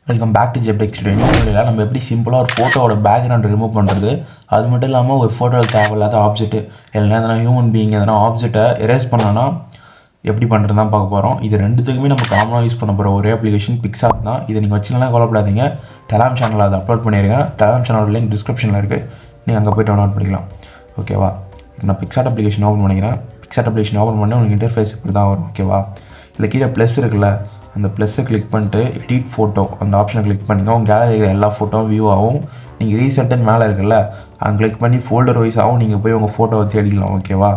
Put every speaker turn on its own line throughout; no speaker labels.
Welcome back to JpTechStudio. வீடியோவில் நம்ம எப்படி சிம்பிளாக ஒரு ஃபோட்டோவோட பேக்ரவுண்ட் ரிமூவ் பண்ணுறது, அது மட்டும் இல்லாமல் ஒரு ஃபோட்டோவில் தேவையில்லாத ஆப்ஜெக்ட்டு இல்லைனா எதனா ஹியூமன் பீயிங் எதனா ஆப்ஜெக்ட்டை எரேஸ் பண்ணோன்னா எப்படி பண்ணுறது தான் பார்க்க போகிறோம். இது ரெண்டுத்துக்குமே நம்ம காமனாக யூஸ் பண்ண போகிற ஒரே அப்ளிகேஷன் PicsArt தான். இதை நீங்கள் வச்சுக்கலாம் கவலைப்படாதீங்க. டெலாம் சேனலில் அதை அப்லோட் பண்ணியிருக்கேன். டெலாம் சேனல் லிங்க் டிஸ்கிரிப்ஷனில் இருக்குது, நீங்கள் அங்கே போய்ட்டு டவுன்லோட் பண்ணிக்கலாம். ஓகேவா? நான் PicsArt அப்ளிகேஷன் ஓப்பன் பண்ணிக்கிறேன். PicsArt அப்ளிகேஷன் ஓப்பன் பண்ணி உங்களுக்கு இன்டர்ஃபேஸ் இப்படி தான் வரும். ஓகேவா? இதில் கீழே ப்ளஸ் இருக்குல்ல, அந்த ப்ளஸ்ஸை கிளிக் பண்ணிட்டு எடிட் ஃபோட்டோ அந்த ஆப்ஷனை கிளிக் பண்ணிங்க. உங்கள் கேலரியில் எல்லா ஃபோட்டோவும் வியூ ஆகும். நீங்கள் ரீசெண்ட்டுன்னு மேலே இருக்குல்ல, அங்கே கிளிக் பண்ணி ஃபோல்டர் வைஸ் ஆகும். நீங்கள் போய் உங்கள் ஃபோட்டோவை தேடிக்கலாம். ஓகேவா?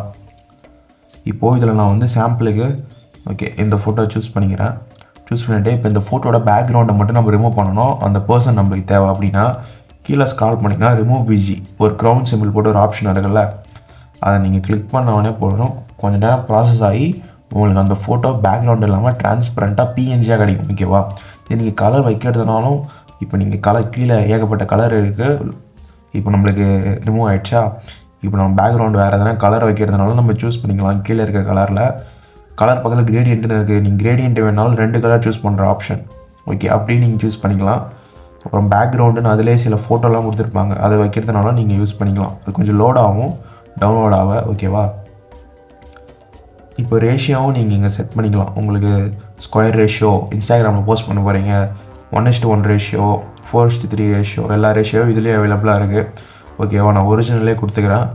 இப்போது இதில் நான் வந்து சாம்பிளுக்கு இந்த ஃபோட்டோ சூஸ் பண்ணிக்கிறேன். சூஸ் பண்ணிவிட்டு இப்போ இந்த ஃபோட்டோட பேக்ரவுண்டை மட்டும் நம்ம ரிமூவ் பண்ணணும். அந்த பர்சன் நம்மளுக்கு தேவை அப்படின்னா கீழே ஸ்க்ரால் பண்ணிங்கன்னா ரிமூவ் பிஜி ஒரு க்ரௌன் சிம்பிள் போட்டு ஒரு ஆப்ஷன் இருக்குல்ல, அதை நீங்கள் கிளிக் பண்ணவொடனே போடணும். கொஞ்சம் நேரம் ப்ராசஸ் ஆகி உங்களுக்கு அந்த ஃபோட்டோ பேக்ரவுண்ட் இல்லாமல் டிரான்ஸ்பரண்ட்டாக பிஎன்ஜியாக கிடைக்கும். ஓகேவா? இது நீங்கள் கலர் வைக்கிறதுனாலும் இப்போ நீங்கள் கலர் கீழே ஏகப்பட்ட கலர் இருக்குது. இப்போ நம்மளுக்கு ரிமூவ் ஆகிடுச்சா, இப்போ நம்ம பேக்ரவுண்ட் வேறு எதனா கலர் வைக்கிறதுனாலும் நம்ம சூஸ் பண்ணிக்கலாம். கீழே இருக்க கலரில் கலர் பக்கத்தில் கிரேடியன்ட்டுன்னு இருக்குது. நீங்கள் கிரேடியன்ட்டு வேணாலும் 2 கலர் சூஸ் பண்ணுற ஆப்ஷன். ஓகே, அப்படி நீங்கள் சூஸ் பண்ணிக்கலாம். அப்புறம் பேக்ரவுண்டுன்னு அதிலே சில ஃபோட்டோலாம் கொடுத்துருப்பாங்க, அதை வைக்கிறதுனால நீங்கள் யூஸ் பண்ணிக்கலாம். அது கொஞ்சம் லோட் ஆகும், டவுன்லோட் ஆக. ஓகேவா? இப்போ ரேஷியோவும் நீங்கள் இங்கே செட் பண்ணிக்கலாம். உங்களுக்கு ஸ்கொயர் ரேஷியோ இன்ஸ்டாகிராமில் போஸ்ட் பண்ண போகிறீங்க, 1:1 ரேஷியோ, 4:3 ரேஷியோ, எல்லா ரேஷியோ இதுலேயே அவைலபிளாக இருக்குது. ஓகேவா? நான் ஒரிஜினலே கொடுத்துக்கிறேன்.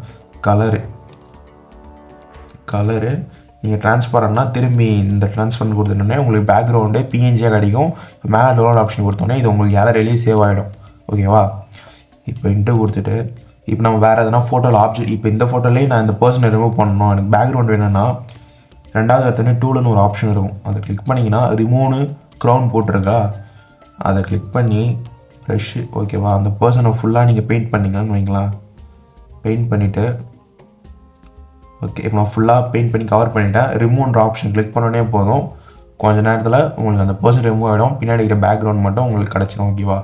கலரு நீங்கள் ட்ரான்ஸ்பரண்ட்னா திரும்பி இந்த ட்ரான்ஸ்பரண்ட் கொடுத்துட்டோன்னே உங்களுக்கு பேக்ரவுண்டே பிஎன்ஜியாக கிடைக்கும். மேலே டவுன்லோட் ஆப்ஷன் கொடுத்தோன்னே இது உங்களுக்கு கேலரியிலேயே சேவ் ஆகிடும். ஓகேவா? இப்போ இன்ட்டு கொடுத்துட்டு இப்போ நம்ம வேறு எதனா ஃபோட்டோவில் ஆப்ஜெக்ட், இப்போ இந்த ஃபோட்டோலேயே நான் இந்த பர்சனை ரிமூவ் பண்ணணும், எனக்கு பேக்ரவுண்ட் வேணும்னா ரெண்டாவது இடத்துல டூலுன்னு ஒரு ஆப்ஷன் இருக்கும். அதை கிளிக் பண்ணிங்கன்னா ரிமூவ்னு க்ரௌன் போட்டிருக்கா, அதை கிளிக் பண்ணி ப்ரெஷ்ஷு. ஓகேவா? அந்த பர்சனை ஃபுல்லாக நீங்கள் பெயிண்ட் பண்ணிங்கன்னு வைங்களேன். பெயிண்ட் பண்ணிவிட்டு ஓகே, இப்போ நான் ஃபுல்லாக பெயிண்ட் பண்ணி கவர் பண்ணிவிட்டேன். ரிமூவ்ன்ற ஆப்ஷன் கிளிக் பண்ணோடனே போதும், கொஞ்சம் நேரத்தில் உங்களுக்கு அந்த பர்சன் ரிமூவ் ஆகிடும். பின்னாடி இருக்கிற பேக்ரவுண்ட் மட்டும் உங்களுக்கு கிடச்சிடும். ஓகேவா?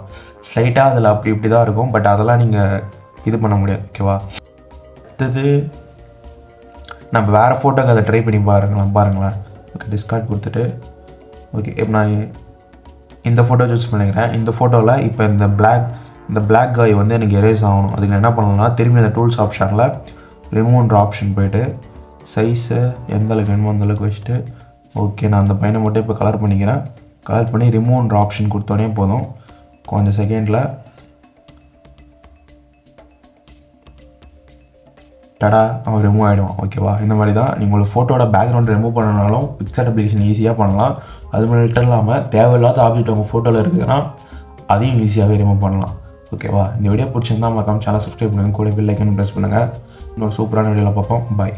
ஸ்லைட்டாக அதில் அப்படி இப்படி தான் இருக்கும், பட் அதெல்லாம் நீங்கள் இது பண்ண முடியாது. ஓகேவா? அடுத்தது நம்ம வேறு ஃபோட்டோக்கு அதை ட்ரை பண்ணி பாருங்களேன். ஓகே, டிஸ்கார்ட் கொடுத்துட்டு ஓகே, இப்போ நான் இந்த ஃபோட்டோ சூஸ் பண்ணிக்கிறேன். இந்த ஃபோட்டோவில் இப்போ இந்த பிளாக் காய் வந்து எனக்கு எரேஸ் ஆகணும். அதுக்கு நான் என்ன பண்ணணும்னா திரும்பி அந்த டூல்ஸ் ஆப்ஷனில் ரிமூவ்ன்ற ஆப்ஷன் போய்ட்டு சைஸை எந்த அளவுக்கு வேணுமோ அந்தளவுக்கு வச்சுட்டு ஓகே, நான் அந்த பையனை மட்டும் இப்போ கலர் பண்ணிக்கிறேன். கலர் பண்ணி ரிமூவ்ன்ற ஆப்ஷன் கொடுத்தோன்னே போதும், கொஞ்சம் செகண்டில் டடா அவன் ரிமூவ் ஆகிடுவான். ஓகேவா? இந்த மாதிரி தான் நீங்கள் உங்கள் ஃபோட்டோட பேக்ரவுண்ட் ரிமூவ் பண்ணனாலும் PicsArt அப்ளிகேஷன் ஈஸியாக பண்ணலாம். அது மட்டும் இல்லாமல் தேவையில்லாத ஆப்ஜெக்ட் உங்கள் ஃபோட்டோவில் இருக்குதுன்னா அதையும் ஈஸியாகவே ரிமூவ் பண்ணலாம். ஓகேவா? இந்த வீடியோ பிடிச்சிருந்தா மறக்காம சேனல் சப்ஸ்கிரைப் பண்ணுங்கள், கூட பெல் ஐக்கன் ப்ரெஸ் பண்ணுங்கள். இன்னொரு சூப்பரான வீடியோவில் பார்ப்போம். பாய்.